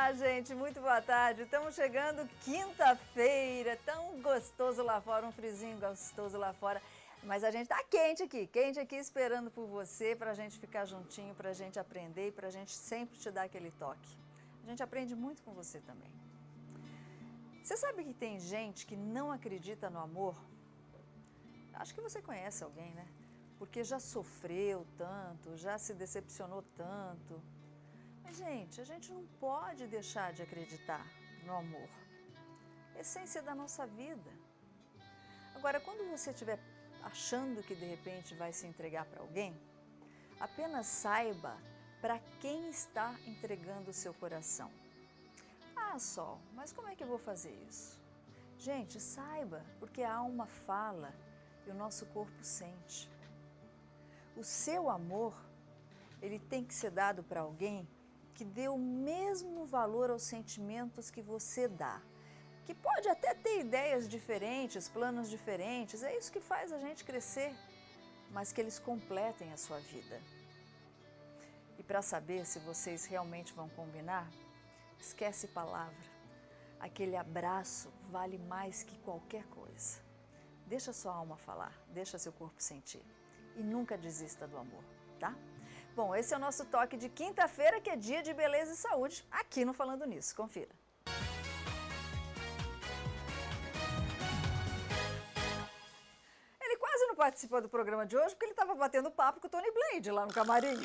Olá, gente, muito boa tarde. Estamos chegando quinta-feira, tão gostoso lá fora, um friozinho gostoso lá fora. Mas a gente tá quente aqui esperando por você, pra gente ficar juntinho, pra gente aprender e pra gente sempre te dar aquele toque. A gente aprende muito com você também. Você sabe que tem gente que não acredita no amor? Acho que você conhece alguém, né? Porque já sofreu tanto, já se decepcionou tanto. Mas, gente, a gente não pode deixar de acreditar no amor. Essência da nossa vida. Agora, quando você estiver achando que de repente vai se entregar para alguém, apenas saiba para quem está entregando o seu coração. Ah, Sol, mas como é que eu vou fazer isso? Gente, saiba, porque a alma fala e o nosso corpo sente. O seu amor, ele tem que ser dado para alguém que dê o mesmo valor aos sentimentos que você dá. Que pode até ter ideias diferentes, planos diferentes, é isso que faz a gente crescer, mas que eles completem a sua vida. E para saber se vocês realmente vão combinar, esquece palavra. Aquele abraço vale mais que qualquer coisa. Deixa sua alma falar, deixa seu corpo sentir. E nunca desista do amor, tá? Bom, esse é o nosso toque de quinta-feira, que é dia de beleza e saúde, aqui no Falando Nisso. Confira. Ele quase não participou do programa de hoje porque ele estava batendo papo com o Tony Blade lá no camarim.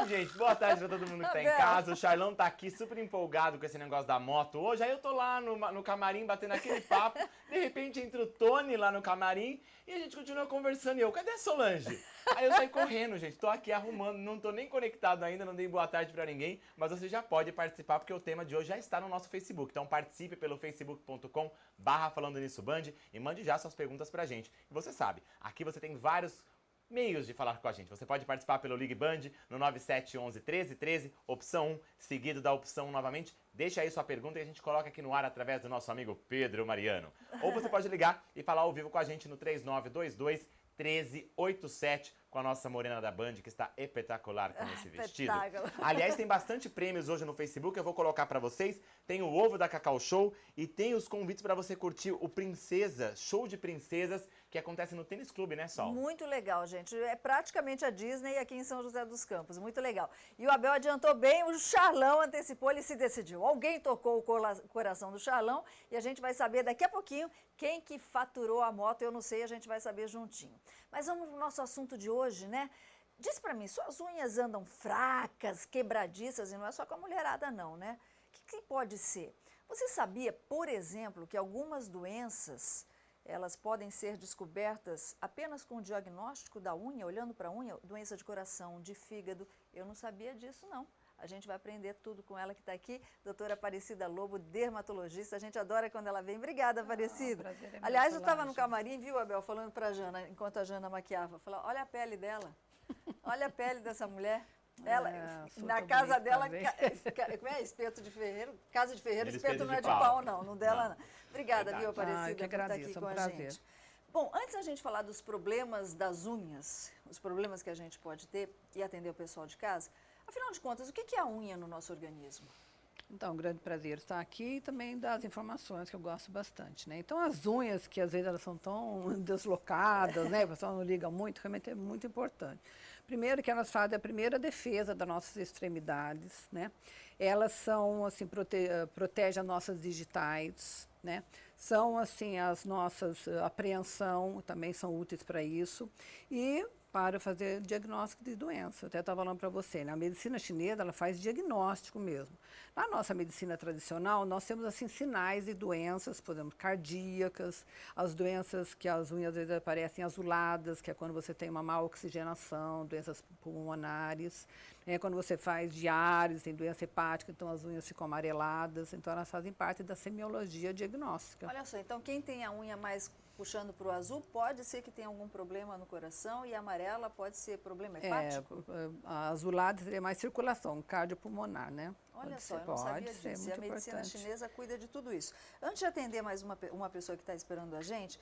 Gente, boa tarde pra todo mundo que tá em casa. O Charlão tá aqui super empolgado com esse negócio da moto hoje. Aí eu tô lá no camarim batendo aquele papo. De repente entra o Tony lá no camarim e a gente continua conversando. E eu, cadê a Solange? Aí eu saí correndo, gente. Tô aqui arrumando, não tô nem conectado ainda, não dei boa tarde pra ninguém. Mas você já pode participar porque o tema de hoje já está no nosso Facebook. Então participe pelo facebook.com/Falando Nisso Band e mande já suas perguntas pra gente. E você sabe, aqui você tem vários meios de falar com a gente. Você pode participar pelo Ligue Band no 9711 1313, opção 1, seguido da opção 1 novamente. Deixa aí sua pergunta e a gente coloca aqui no ar através do nosso amigo Pedro Mariano. Ou você pode ligar e falar ao vivo com a gente no 3922 1387 com a nossa morena da Band, que está espetacular com esse vestido. Aliás, tem bastante prêmios hoje no Facebook, eu vou colocar pra vocês. Tem o ovo da Cacau Show e tem os convites pra você curtir o Princesa, Show de Princesas, que acontece no Tênis Clube, né, Sol? Muito legal, gente. É praticamente a Disney aqui em São José dos Campos. Muito legal. E o Abel adiantou bem, o Charlão antecipou, ele se decidiu. Alguém tocou o coração do Charlão e a gente vai saber daqui a pouquinho quem que faturou a moto. Eu não sei, a gente vai saber juntinho. Mas vamos pro nosso assunto de hoje, né? Diz pra mim, suas unhas andam fracas, quebradiças, e não é só com a mulherada não, né? O que pode ser? Você sabia, por exemplo, que algumas doenças, elas podem ser descobertas apenas com o diagnóstico da unha, olhando para a unha, doença de coração, de fígado? Eu não sabia disso não. A gente vai aprender tudo com ela que está aqui, doutora Aparecida Lobo, dermatologista. A gente adora quando ela vem. Obrigada, Aparecida. Prazer é meu, Aliás, eu Solange. estava no camarim, viu, Abel, falando para a Jana, enquanto a Jana maquiava. Falou, olha a pele dela, olha a pele dessa mulher. Ela, na casa dela, como é? Espeto de ferreiro, casa de ferreiro, espeto não é de pau, não dela não. Obrigada, viu, Aparecida, por estar aqui com a gente. Bom, antes da gente falar dos problemas das unhas, os problemas que a gente pode ter e atender o pessoal de casa, afinal de contas, o que é a unha no nosso organismo? Então, um grande prazer estar aqui e também das informações que eu gosto bastante, né? Então, as unhas, que às vezes elas são tão deslocadas, né? O pessoal não liga muito, realmente é muito importante. Primeiro que elas fazem a primeira defesa das nossas extremidades, né? Elas são, assim, protegem as nossas digitais, né? São, assim, as nossas apreensão, também são úteis para isso. E para fazer diagnóstico de doença. Eu até estava falando para você, né? A medicina chinesa, ela faz diagnóstico mesmo. Na nossa medicina tradicional, nós temos, assim, sinais de doenças, por exemplo, cardíacas, as doenças que as unhas às vezes aparecem azuladas, que é quando você tem uma má oxigenação, doenças pulmonares, quando você faz diálise, tem doença hepática, então as unhas ficam amareladas, então elas fazem parte da semiologia diagnóstica. Olha só, então quem tem a unha mais puxando para o azul, pode ser que tenha algum problema no coração, e a amarela pode ser problema hepático? A azulada seria mais circulação, cardiopulmonar, né? Olha só, eu não sabia disso. E a medicina chinesa cuida de tudo isso. Antes de atender mais uma pessoa que está esperando a gente,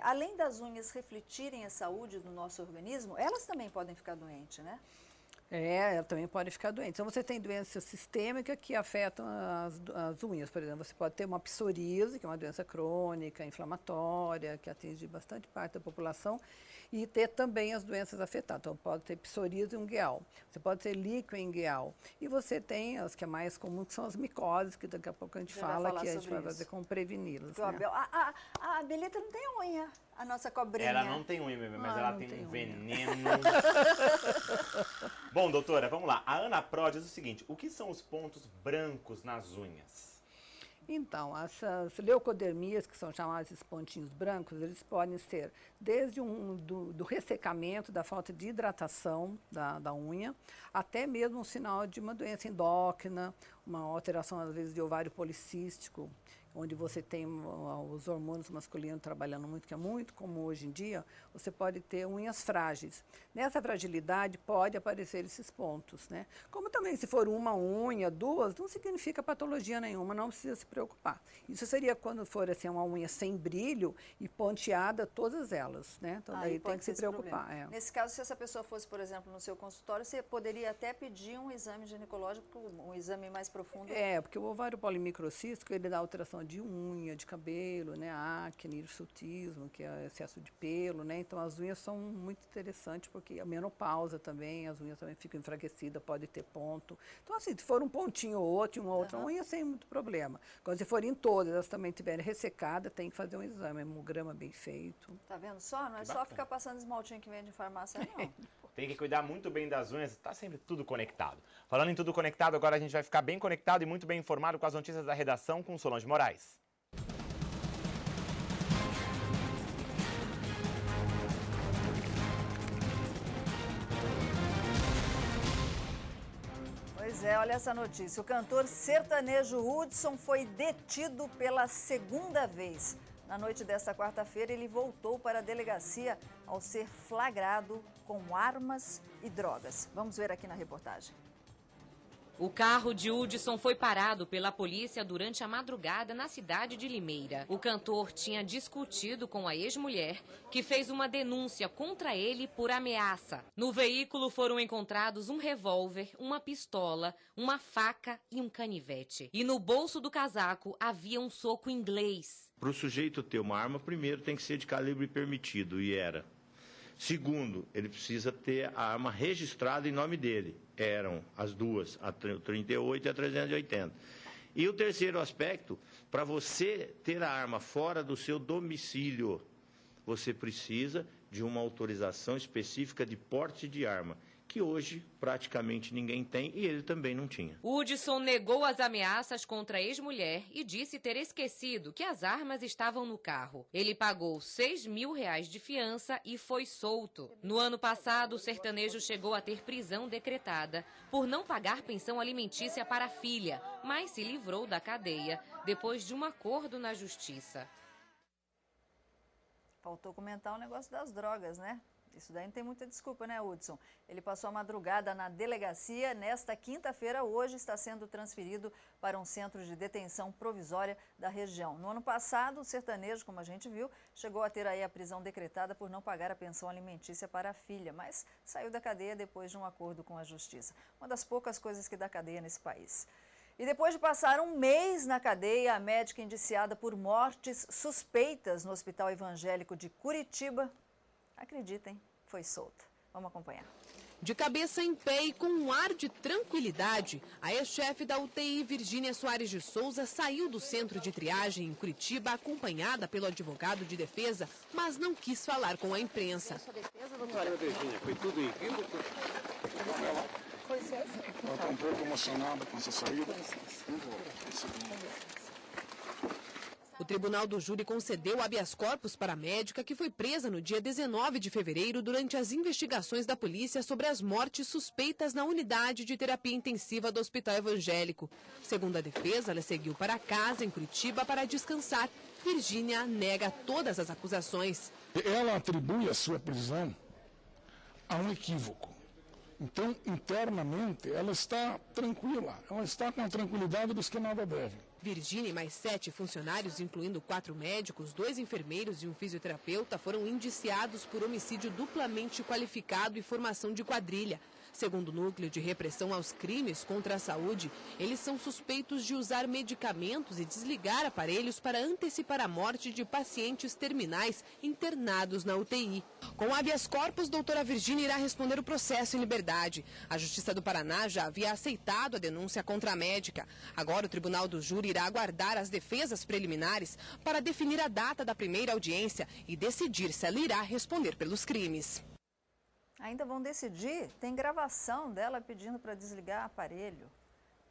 além das unhas refletirem a saúde do nosso organismo, elas também podem ficar doentes, né? Ela também pode ficar doente. Então, você tem doença sistêmica que afetam as unhas. Por exemplo, você pode ter uma psoríase, que é uma doença crônica, inflamatória, que atinge bastante parte da população, e ter também as doenças afetadas. Então, pode ter psoríase ungueal, você pode ter líquen ungueal. E você tem as que é mais comum, que são as micoses, que daqui a pouco a gente fala, que a gente vai fazer como preveni-las. Né? A Belita não tem unha, a nossa cobrinha. Ela não tem unha, mas ela tem um veneno. Bom, doutora, vamos lá. A Ana Pró diz o seguinte, o que são os pontos brancos nas unhas? Então, essas leucodermias, que são chamadas esses pontinhos brancos, eles podem ser desde do ressecamento, da falta de hidratação da unha, até mesmo um sinal de uma doença endócrina, uma alteração, às vezes, de ovário policístico, onde você tem os hormônios masculinos trabalhando muito, que é muito comum hoje em dia, você pode ter unhas frágeis. Nessa fragilidade pode aparecer esses pontos, né? Como também se for uma unha, duas, não significa patologia nenhuma, não precisa se preocupar. Isso seria quando for assim, uma unha sem brilho e ponteada, todas elas, né? Então daí tem que se preocupar. Nesse caso, se essa pessoa fosse, por exemplo, no seu consultório, você poderia até pedir um exame ginecológico, um exame mais profundo? Porque o ovário polimicrocístico, ele dá alteração de unha, de cabelo, né, acne, hirsutismo, que é excesso de pelo, né, então as unhas são muito interessantes, porque a menopausa também, as unhas também ficam enfraquecidas, pode ter ponto. Então assim, se for um pontinho ou outro, uma outra unha, sem muito problema. Quando se forem todas, elas também estiverem ressecadas, tem que fazer um exame, hemograma bem feito. Tá vendo só? Não é só ficar passando esmaltinho que vende em farmácia, não. Tem que cuidar muito bem das unhas, tá sempre tudo conectado. Falando em tudo conectado, agora a gente vai ficar bem conectado e muito bem informado com as notícias da redação com Solange Moraes. Pois é, olha essa notícia. O cantor sertanejo Hudson foi detido pela segunda vez. Na noite desta quarta-feira, ele voltou para a delegacia ao ser flagrado com armas e drogas. Vamos ver aqui na reportagem. O carro de Hudson foi parado pela polícia durante a madrugada na cidade de Limeira. O cantor tinha discutido com a ex-mulher, que fez uma denúncia contra ele por ameaça. No veículo foram encontrados um revólver, uma pistola, uma faca e um canivete. E no bolso do casaco havia um soco inglês. Para o sujeito ter uma arma, primeiro tem que ser de calibre permitido, e era. Segundo, ele precisa ter a arma registrada em nome dele. Eram as duas, a 38 e a 380. E o terceiro aspecto, para você ter a arma fora do seu domicílio, você precisa de uma autorização específica de porte de arma, que hoje praticamente ninguém tem e ele também não tinha. Hudson negou as ameaças contra a ex-mulher e disse ter esquecido que as armas estavam no carro. Ele pagou R$6 mil de fiança e foi solto. No ano passado, o sertanejo chegou a ter prisão decretada por não pagar pensão alimentícia para a filha, mas se livrou da cadeia depois de um acordo na justiça. Faltou comentar o negócio das drogas, né? Isso daí não tem muita desculpa, né, Hudson? Ele passou a madrugada na delegacia. Nesta quinta-feira, hoje, está sendo transferido para um centro de detenção provisória da região. No ano passado, o sertanejo, como a gente viu, chegou a ter aí a prisão decretada por não pagar a pensão alimentícia para a filha, mas saiu da cadeia depois de um acordo com a justiça. Uma das poucas coisas que dá cadeia nesse país. E depois de passar um mês na cadeia, a médica indiciada por mortes suspeitas no Hospital Evangélico de Curitiba, acreditem, foi solta. Vamos acompanhar. De cabeça em pé e com um ar de tranquilidade, a ex-chefe da UTI, Virgínia Soares de Souza, saiu do centro de triagem em Curitiba, acompanhada pelo advogado de defesa, mas não quis falar com a imprensa. Olha, Virgínia, foi tudo equívoco? Foi sim. Ela está um pouco emocionada com essa saída. O tribunal do júri concedeu habeas corpus para a médica que foi presa no dia 19 de fevereiro durante as investigações da polícia sobre as mortes suspeitas na unidade de terapia intensiva do Hospital Evangélico. Segundo a defesa, ela seguiu para casa em Curitiba para descansar. Virgínia nega todas as acusações. Ela atribui a sua prisão a um equívoco. Então, internamente, ela está tranquila. Ela está com a tranquilidade dos que nada devem. Virgínia e mais 7 funcionários, incluindo 4 médicos, 2 enfermeiros e um fisioterapeuta, foram indiciados por homicídio duplamente qualificado e formação de quadrilha. Segundo o Núcleo de Repressão aos Crimes contra a Saúde, eles são suspeitos de usar medicamentos e desligar aparelhos para antecipar a morte de pacientes terminais internados na UTI. Com habeas corpus, doutora Virgínia irá responder o processo em liberdade. A Justiça do Paraná já havia aceitado a denúncia contra a médica. Agora o Tribunal do Júri irá aguardar as defesas preliminares para definir a data da primeira audiência e decidir se ela irá responder pelos crimes. Ainda vão decidir? Tem gravação dela pedindo para desligar aparelho.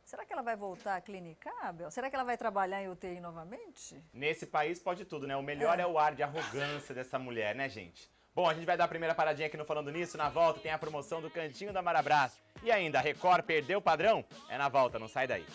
Será que ela vai voltar a clinicar, Abel? Será que ela vai trabalhar em UTI novamente? Nesse país pode tudo, né? O melhor é o ar de arrogância dessa mulher, né, gente? Bom, a gente vai dar a primeira paradinha aqui no Falando Nisso. Na volta tem a promoção do Cantinho da Marabras. E ainda, a Record perdeu o padrão? É na volta, não sai daí.